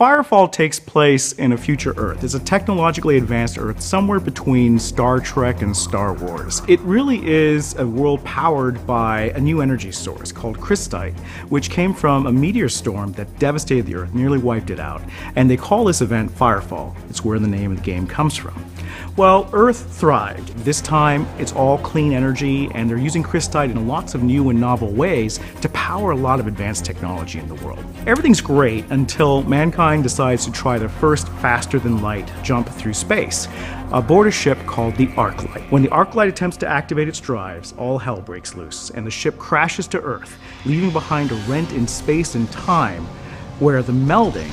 Firefall takes place in a future Earth. It's a technologically advanced Earth somewhere between Star Trek and Star Wars. It really is a world powered by a new energy source called crystite, which came from a meteor storm that devastated the Earth, nearly wiped it out. And they call this event Firefall. It's where the name of the game comes from. Well, Earth thrived. This time, it's all clean energy, and they're using crystite in lots of new and novel ways to power a lot of advanced technology in the world. Everything's great until mankind decides to try their first faster-than-light jump through space, aboard a ship called the Arclight. When the Arclight attempts to activate its drives, all hell breaks loose, and the ship crashes to Earth, leaving behind a rent in space and time where the melding,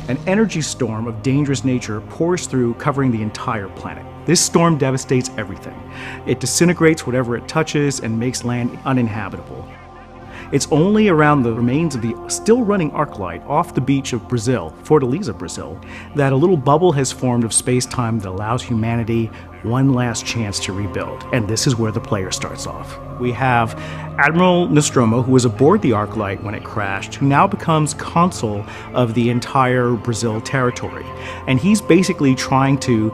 an energy storm of dangerous nature, pours through, covering the entire planet. This storm devastates everything. It disintegrates whatever it touches and makes land uninhabitable. It's only around the remains of the still running Arclight off the beach of Brazil, Fortaleza, Brazil, that a little bubble has formed of space-time that allows humanity one last chance to rebuild. And this is where the player starts off. We have Admiral Nostromo, who was aboard the Arclight when it crashed, who now becomes consul of the entire Brazil territory. And he's basically trying to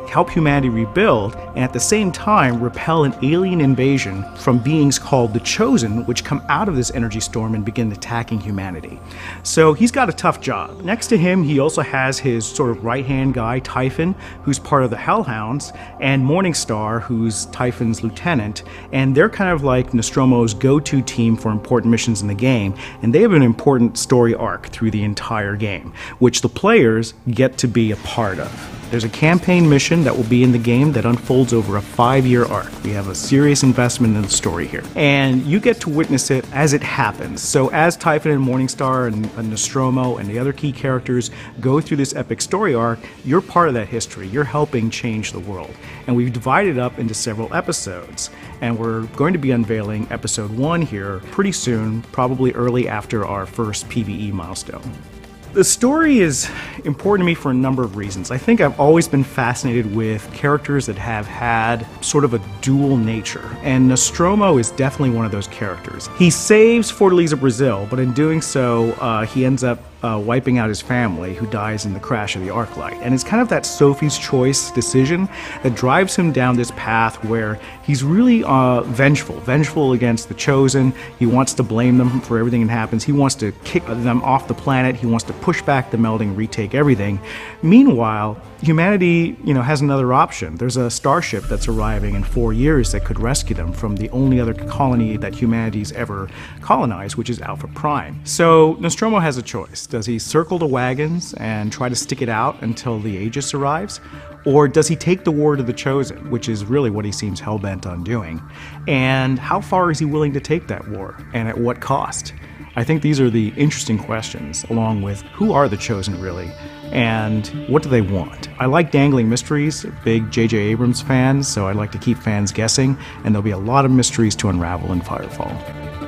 help humanity rebuild and at the same time repel an alien invasion from beings called the Chosen, which come out of this energy storm and begin attacking humanity. So he's got a tough job. Next to him, he also has his sort of right-hand guy, Typhon, who's part of the Hellhounds, and Morningstar, who's Typhon's lieutenant, and they're kind of like Nostromo's go-to team for important missions in the game, and they have an important story arc through the entire game, which the players get to be a part of. There's a campaign mission that will be in the game that unfolds over a 5-year arc. We have a serious investment in the story here, and you get to witness it as it happens. So as Typhon and Morningstar and Nostromo and the other key characters go through this epic story arc, you're part of that history. You're helping change the world. And we've divided up into several episodes, and we're going to be unveiling episode 1 here pretty soon, probably early after our first PvE milestone. The story is important to me for a number of reasons. I think I've always been fascinated with characters that have had sort of a dual nature, and Nostromo is definitely one of those characters. He saves Fortaleza, Brazil, but in doing so, he ends up wiping out his family, who dies in the crash of the Arclight. And it's kind of that Sophie's Choice decision that drives him down this path where he's really vengeful against the Chosen. He wants to blame them for everything that happens. He wants to kick them off the planet. He wants to push back the melding, retake everything. Meanwhile, humanity, has another option. There's a starship that's arriving in 4 years that could rescue them from the only other colony that humanity's ever colonized, which is Alpha Prime. So Nostromo has a choice. Does he circle the wagons and try to stick it out until the Aegis arrives? Or does he take the war to the Chosen, which is really what he seems hell-bent on doing? And how far is he willing to take that war, and at what cost? I think these are the interesting questions, along with who are the Chosen really, and what do they want? I like dangling mysteries, big J.J. Abrams fan, so I like to keep fans guessing, and there'll be a lot of mysteries to unravel in Firefall.